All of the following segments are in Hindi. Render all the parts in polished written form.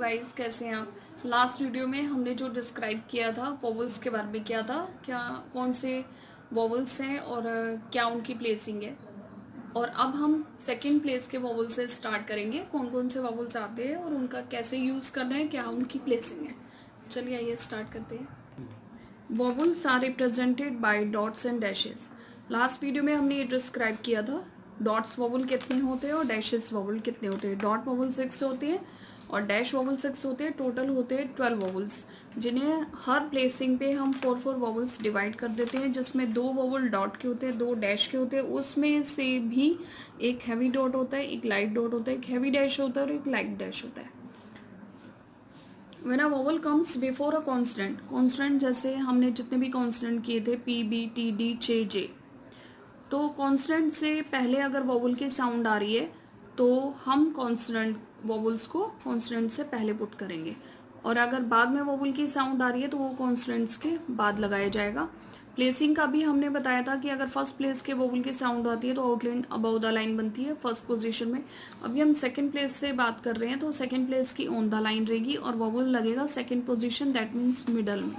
गाइस, कैसे हैं आप। लास्ट वीडियो में हमने जो डिस्क्राइब किया था वोवल्स के बारे में किया था, क्या कौन से वोवल्स हैं और क्या उनकी प्लेसिंग है। और अब हम सेकंड प्लेस के वोवल से स्टार्ट करेंगे, कौन कौन से वोवल्स आते हैं और उनका कैसे यूज़ करना है, क्या उनकी प्लेसिंग है। चलिए आइए स्टार्ट करते हैं। Vowels are represented by dots and dashes. Last video में हमने ये डिस्क्राइब किया था डॉट्स वोवल कितने होते हैं और डैशेस वोवल कितने होते हैं। डॉट वोवल 6 होते हैं और डैश वोवल 6 होते हैं। टोटल होते हैं 12 वोवल्स, जिन्हें हर प्लेसिंग पे हम 4 वोवल्स डिवाइड कर देते हैं, जिसमें 2 वोवल डॉट के होते हैं, 2 डैश के होते हैं। उसमें से भी एक हैवी डॉट होता है, एक लाइट डॉट होता है, एक हैवी डैश होता है और एक लाइट डैश होता है। When a vowel comes before a consonant, consonant जैसे हमने जितने भी consonant किए थे P, B, T, D, J, J, तो consonant से पहले अगर vowel की sound आ रही है तो हम consonant vowels को consonant से पहले पुट करेंगे, और अगर बाद में vowel की sound आ रही है तो वो consonants के बाद लगाया जाएगा। प्लेसिंग का भी हमने बताया था कि अगर फर्स्ट प्लेस के वोवल की साउंड आती है तो आउटलाइन अबव द लाइन बनती है फर्स्ट पोजीशन में। अभी हम सेकंड प्लेस से बात कर रहे हैं तो सेकंड प्लेस की ऑन द लाइन रहेगी और वोवल लगेगा second position, that means middle में।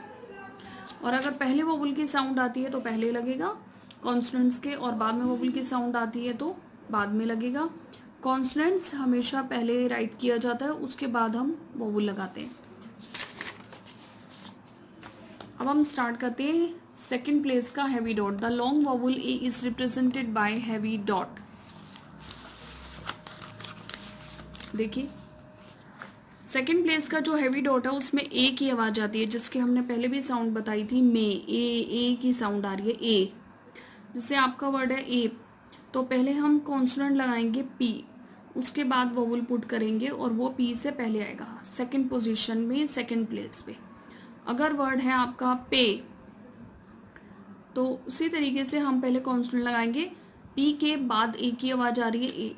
और अगर पहले वोवल की साउंड आती है तो पहले लगेगा कॉन्सोनेंट्स के, और बाद में वोवल की साउंड आती है तो बाद में लगेगा। कॉन्सोनेंट्स हमेशा पहले राइट किया जाता है, उसके बाद हम वोवल लगाते हैं। अब हम स्टार्ट करते हैं सेकेंड प्लेस का heavy dot. The long vowel A is represented by heavy dot. देखिए सेकेंड प्लेस का जो हैवी डॉट है उसमें ए की आवाज आती है, जिसकी हमने पहले भी साउंड बताई थी मे। ए की साउंड आ रही है ए। जैसे आपका वर्ड है ए, तो पहले हम कॉन्सोनेंट लगाएंगे पी, उसके बाद वोवल पुट करेंगे और वो पी से पहले आएगा सेकेंड पोजीशन में, सेकेंड प्लेस पे। अगर वर्ड है आपका पे, तो उसी तरीके से हम पहले कॉन्सोनेंट लगाएंगे, पी के बाद ए की आवाज आ रही है ए।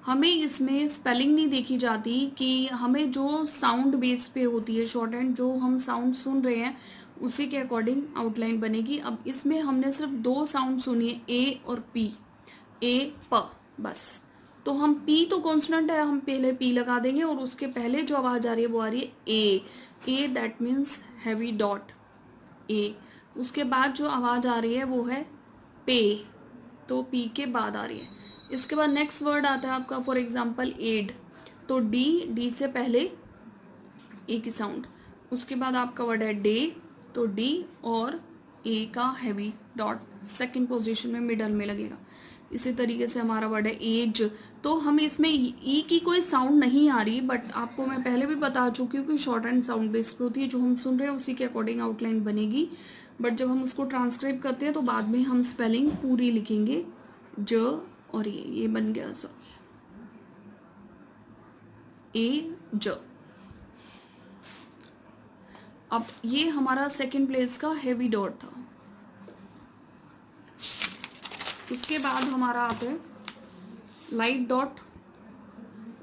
हमें इसमें स्पेलिंग नहीं देखी जाती कि हमें जो साउंड बेस पे होती है शॉर्ट हैंड, जो हम साउंड सुन रहे हैं उसी के अकॉर्डिंग आउटलाइन बनेगी। अब इसमें हमने सिर्फ 2 साउंड सुनी है, ए और पी, ए प, बस। तो हम पी तो कॉन्सोनेंट है, हम पहले पी लगा देंगे और उसके पहले जो आवाज आ रही है वो आ रही है A, that means heavy dot A. उसके बाद जो आवाज आ रही है वो है पे, तो पी के बाद आ रही है। इसके बाद नेक्स्ट वर्ड आता है आपका फॉर एग्जांपल एड, तो डी से पहले ए की साउंड। उसके बाद आपका वर्ड है डे, तो डी और ए का हैवी डॉट सेकंड पोजीशन में मिडल में लगेगा। इसी तरीके से हमारा वर्ड है एज, तो हम इसमें ई की कोई साउंड नहीं आ रही, बट आपको मैं पहले भी बता चुकी हूँ कि शॉर्ट एंड साउंड बेस पे होती है, जो हम सुन रहे हैं उसी के अकॉर्डिंग आउटलाइन बनेगी। बट जब हम उसको ट्रांसक्राइब करते हैं तो बाद में हम स्पेलिंग पूरी लिखेंगे, ज और ये बन गया सॉरी ए ज। अब ये हमारा सेकंड प्लेस का हैवी डॉट था। उसके बाद हमारा आता है लाइट डॉट,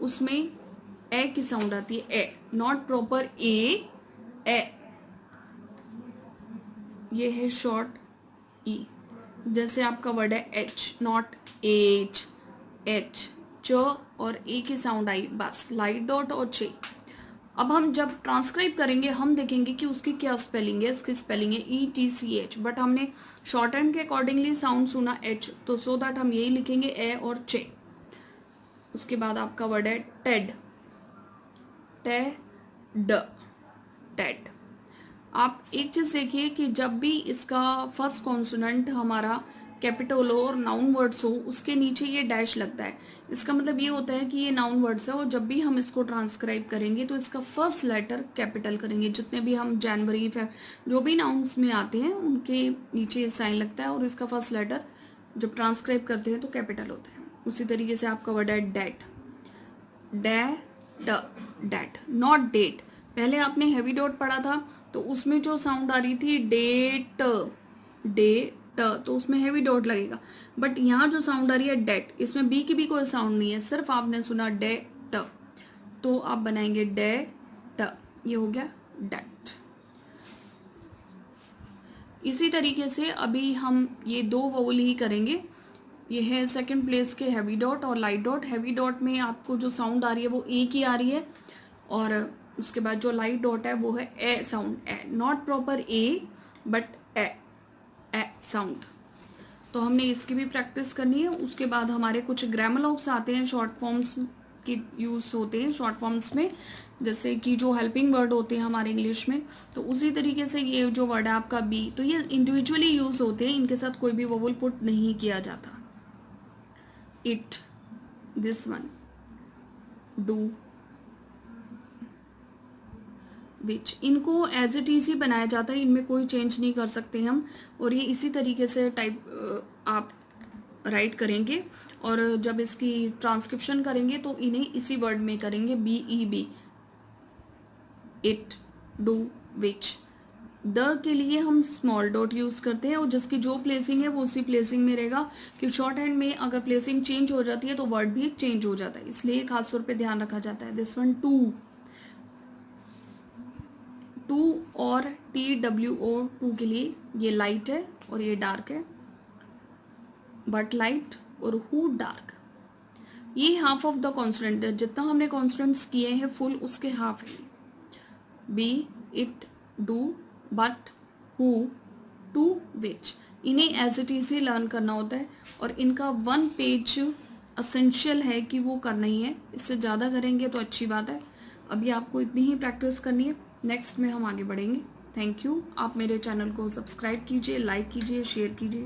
उसमें ए की साउंड आती है ए, नॉट प्रॉपर ए, ये है शॉर्ट ई। जैसे आपका वर्ड है एच, नॉट एच, एच, च और ए की साउंड आई, बस लाइट डॉट और चे। अब हम जब ट्रांसक्राइब करेंगे हम देखेंगे कि उसकी क्या स्पेलिंग है। इसकी स्पेलिंग है ETCH, बट हमने शॉर्ट हैंड के अकॉर्डिंगली साउंड सुना एच, तो सो दैट हम यही लिखेंगे ए और चे। उसके बाद आपका वर्ड है टेड, टेड। आप एक चीज देखिए कि जब भी इसका फर्स्ट कॉन्सोनेंट हमारा कैपिटल हो और नाउन वर्ड्स हो, उसके नीचे ये डैश लगता है। इसका मतलब ये होता है कि ये नाउन वर्ड्स है और जब भी हम इसको ट्रांसक्राइब करेंगे तो इसका फर्स्ट लेटर कैपिटल करेंगे। जितने भी हम जनवरी जो भी नाउन्स में आते हैं उनके नीचे साइन लगता है और इसका फर्स्ट लेटर जब ट्रांसक्राइब करते हैं तो कैपिटल होता है। उसी तरीके से आपका वर्ड है डेट, डेट, नॉट डेट। पहले आपने हैवी डॉट पढ़ा था तो उसमें जो साउंड आ रही थी डेट, तो उसमें हैवी डॉट लगेगा। बट यहाँ जो साउंड आ रही है डेट, इसमें बी की भी कोई साउंड नहीं है, सिर्फ आपने सुना डेट, तो आप बनाएंगे डेट, ये हो गया डेट। इसी तरीके से अभी हम ये 2 वोवल ही करेंगे। ये है सेकंड प्लेस के हैवी डॉट और लाइट डॉट। हैवी डॉट में आपको जो साउंड आ रही है वो ए की आ रही है और उसके बाद जो लाइट डॉट है वो है A sound, A, not proper A but A sound. तो हमने इसकी भी प्रैक्टिस करनी है। उसके बाद हमारे कुछ ग्रामर लॉग्स आते हैं, शॉर्ट फॉर्म्स के यूज होते हैं शॉर्ट फॉर्म्स में, जैसे कि जो हेल्पिंग वर्ड होते हैं हमारे इंग्लिश में, तो उसी तरीके से ये जो वर्ड है आपका बी, तो ये इंडिविजुअली यूज होते हैं, इनके साथ कोई भी वोवल पुट नहीं किया जाता। इट, दिस वन, डू, विच, इनको एज इट इज ही बनाया जाता है, इनमें कोई चेंज नहीं कर सकते हम। और ये इसी तरीके से टाइप आप राइट करेंगे, और जब इसकी ट्रांसक्रिप्शन करेंगे तो इन्हें इसी वर्ड में करेंगे, B E B, it, do, which. The के लिए हम स्मॉल डॉट यूज करते हैं, और जिसकी जो प्लेसिंग है वो उसी प्लेसिंग में रहेगा, कि शॉर्ट हैंड में अगर प्लेसिंग चेंज हो जाती है तो वर्ड भी चेंज हो जाता है, इसलिए खास तौर पे ध्यान रखा जाता है। दिस वन, टू, टू और टी डब्ल्यू ओ, टू के लिए ये लाइट है और ये डार्क है, बट लाइट, और हु डार्क। ये हाफ ऑफ द कॉन्स्टेंट है, जितना हमने कॉन्स्टेंट्स किए हैं फुल उसके हाफ है। Be, it, do, but, who, to, which, इन्हें एज इट इज ही लर्न करना होता है, और इनका 1 पेज असेंशियल है कि वो करना ही है, इससे ज़्यादा करेंगे तो अच्छी बात है। अभी आपको इतनी ही प्रैक्टिस करनी है, नेक्स्ट में हम आगे बढ़ेंगे। Thank you. आप मेरे चैनल को सब्सक्राइब कीजिए, लाइक कीजिए, शेयर कीजिए।